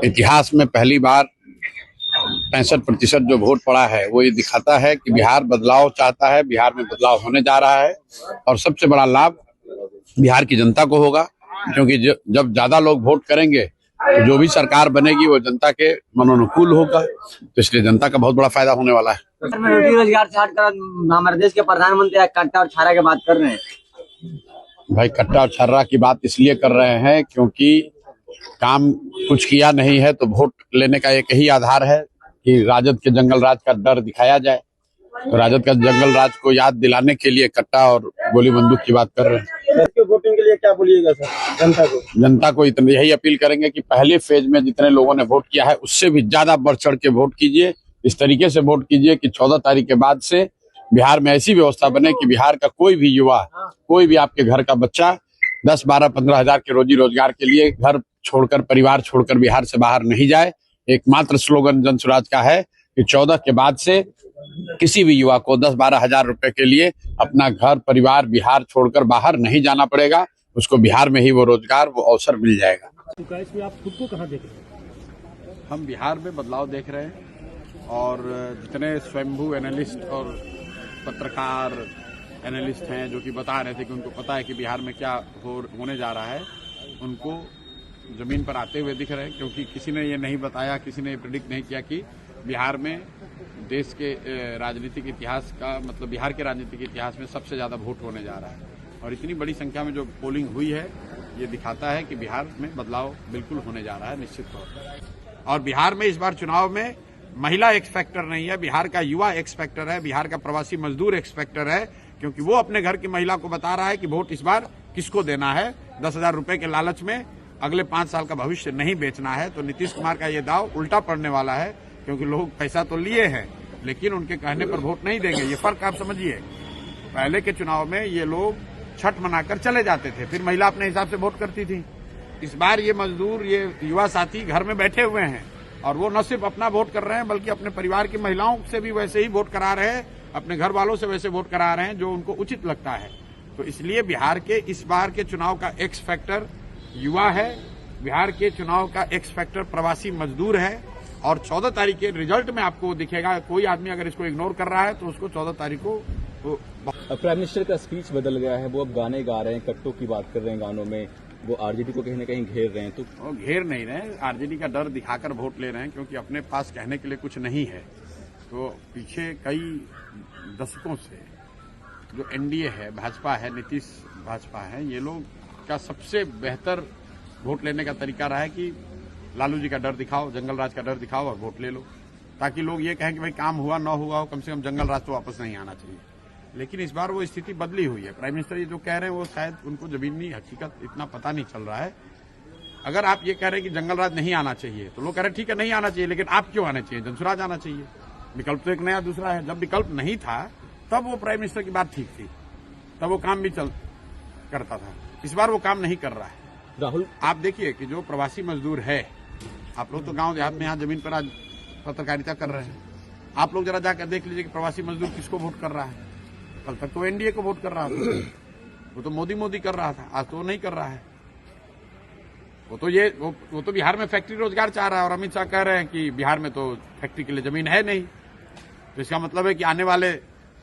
इतिहास में पहली बार 65% जो वोट पड़ा है वो ये दिखाता है कि बिहार बदलाव चाहता है, बिहार में बदलाव होने जा रहा है और सबसे बड़ा लाभ बिहार की जनता को होगा, क्योंकि जब ज्यादा लोग वोट करेंगे तो जो भी सरकार बनेगी वो जनता के मनोनुकूल होगा, तो इसलिए जनता का बहुत बड़ा फायदा होने वाला है। रोटी रोजगार से हटकर हमारे देश के प्रधानमंत्री कट्टा और छारा की बात कर रहे हैं। भाई कट्टा और छर्रा की बात इसलिए कर रहे हैं क्योंकि काम कुछ किया नहीं है, तो वोट लेने का एक ही आधार है कि राजद के जंगल राज का डर दिखाया जाए। तो राजद का जंगल राज को याद दिलाने के लिए कट्टा और गोली बंदूक की बात कर रहे हैं। वोटिंग के लिए क्या बोलिएगा सर जनता को इतनी यही अपील करेंगे कि पहले फेज में जितने लोगों ने वोट किया है उससे भी ज्यादा बढ़ चढ़ के वोट कीजिए। इस तरीके से वोट कीजिए कि 14 तारीख के बाद से बिहार में ऐसी व्यवस्था बने कि बिहार का कोई भी युवा, कोई भी आपके घर का बच्चा 10, 12, 15 हजार के रोजी रोजगार के लिए घर छोड़कर, परिवार छोड़कर बिहार से बाहर नहीं जाए। एकमात्र स्लोगन जन स्वराज का है कि 14 के बाद से किसी भी युवा को 10, 12 हजार रुपए के लिए अपना घर परिवार बिहार छोड़कर बाहर नहीं जाना पड़ेगा। उसको बिहार में ही वो रोजगार, वो अवसर मिल जाएगा। इसमें आप खुद को कहाँ देख रहे हैं? हम बिहार में बदलाव देख रहे हैं और जितने स्वयंभू एनालिस्ट और पत्रकार एनालिस्ट हैं जो कि बता रहे थे कि उनको पता है कि बिहार में क्या होने जा रहा है, उनको जमीन पर आते हुए दिख रहे हैं, क्योंकि किसी ने ये नहीं बताया, किसी ने प्रेडिक्ट नहीं किया कि बिहार में देश के राजनीतिक इतिहास का मतलब बिहार के राजनीतिक इतिहास में सबसे ज्यादा वोट होने जा रहा है। और इतनी बड़ी संख्या में जो पोलिंग हुई है ये दिखाता है कि बिहार में बदलाव बिल्कुल होने जा रहा है निश्चित तौर पर। और बिहार में इस बार चुनाव में महिला एक्स फैक्टर नहीं है, बिहार का युवा एक्स फैक्टर है, बिहार का प्रवासी मजदूर एक्स फैक्टर है, क्योंकि वो अपने घर की महिला को बता रहा है कि वोट इस बार किसको देना है। 10,000 रुपए के लालच में अगले 5 साल का भविष्य नहीं बेचना है। तो नीतीश कुमार का ये दाव उल्टा पड़ने वाला है, क्योंकि लोग पैसा तो लिए हैं लेकिन उनके कहने पर वोट नहीं देंगे। ये फर्क आप समझिए। पहले के चुनाव में ये लोग छठ मनाकर चले जाते थे, फिर महिला अपने हिसाब से वोट करती थी। इस बार ये मजदूर, ये युवा साथी घर में बैठे हुए हैं और वो न सिर्फ अपना वोट कर रहे हैं बल्कि अपने परिवार की महिलाओं से भी वैसे ही वोट करा रहे हैं, अपने घर वालों से वैसे वोट करा रहे हैं जो उनको उचित लगता है। तो इसलिए बिहार के इस बार के चुनाव का एक्स फैक्टर युवा है, बिहार के चुनाव का एक्स फैक्टर प्रवासी मजदूर है। और 14 तारीख के रिजल्ट में आपको दिखेगा। कोई आदमी अगर इसको इग्नोर कर रहा है तो उसको 14 तारीख को प्राइम मिनिस्टर का स्पीच बदल गया है, वो अब गाने गा रहे हैं, कट्टों की बात कर रहे हैं गानों में, वो आरजेडी को कहीं न कहीं घेर रहे हैं। तो वो घेर नहीं रहे, आरजेडी का डर दिखाकर वोट ले रहे हैं, क्योंकि अपने पास कहने के लिए कुछ नहीं है। तो पीछे कई दशकों से जो एनडीए है, भाजपा है, नीतीश भाजपा है, ये लोग का सबसे बेहतर वोट लेने का तरीका रहा है कि लालू जी का डर दिखाओ, जंगल राज का डर दिखाओ और वोट ले लो, ताकि लोग ये कहें कि भाई काम हुआ ना हुआ हो, कम से कम जंगल राज तो वापस नहीं आना चाहिए। लेकिन इस बार वो स्थिति बदली हुई है। प्राइम मिनिस्टर ये जो कह रहे हैं वो शायद उनको जमीनी हकीकत इतना पता नहीं चल रहा है। अगर आप ये कह रहे हैं कि जंगल राज नहीं आना चाहिए तो लोग कह रहे हैं ठीक है नहीं आना चाहिए, लेकिन आप क्यों आना चाहिए, जनसुराज आना चाहिए। विकल्प तो एक नया दूसरा है। जब विकल्प नहीं था तब वो प्राइम मिनिस्टर की बात ठीक थी, तब वो काम भी करता था। इस बार वो काम नहीं कर रहा है। राहुल, आप देखिए कि जो प्रवासी मजदूर है, आप लोग तो गांव देहात में यहाँ जमीन पर आज पत्रकारिता कर रहे हैं, आप लोग जरा जाकर देख लीजिए कि प्रवासी मजदूर किसको वोट कर रहा है। कल तक तो एनडीए को वोट कर रहा था, वो तो मोदी कर रहा था, आज तो वो नहीं कर रहा है। वो तो बिहार में फैक्ट्री रोजगार चाह रहा है और अमित शाह कह रहे हैं कि बिहार में तो फैक्ट्री के लिए जमीन है नहीं। तो इसका मतलब है कि आने वाले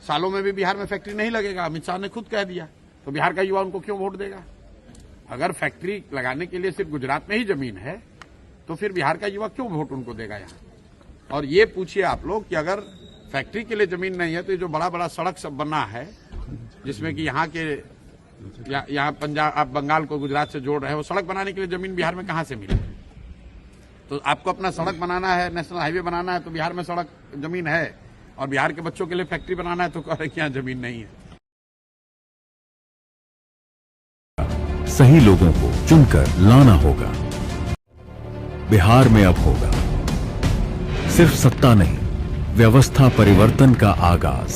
सालों में भी बिहार में फैक्ट्री नहीं लगेगा। अमित शाह ने खुद कह दिया, तो बिहार का युवा उनको क्यों वोट देगा। अगर फैक्ट्री लगाने के लिए सिर्फ गुजरात में ही जमीन है तो फिर बिहार का युवा क्यों वोट उनको देगा यहाँ। और ये पूछिए आप लोग कि अगर फैक्ट्री के लिए जमीन नहीं है तो ये जो बड़ा बड़ा सड़क सब बना है, जिसमें कि यहाँ के यहाँ पंजाब, आप बंगाल को गुजरात से जोड़ रहे हैं, वो सड़क बनाने के लिए जमीन बिहार में कहाँ से मिले। तो आपको अपना सड़क बनाना है, नेशनल हाईवे बनाना है तो बिहार में सड़क जमीन है, और बिहार के बच्चों के लिए फैक्ट्री बनाना है तो कह रहे कि यहाँ जमीन नहीं है। सही लोगों को चुनकर लाना होगा। बिहार में अब होगा सिर्फ सत्ता नहीं, व्यवस्था परिवर्तन का आगाज।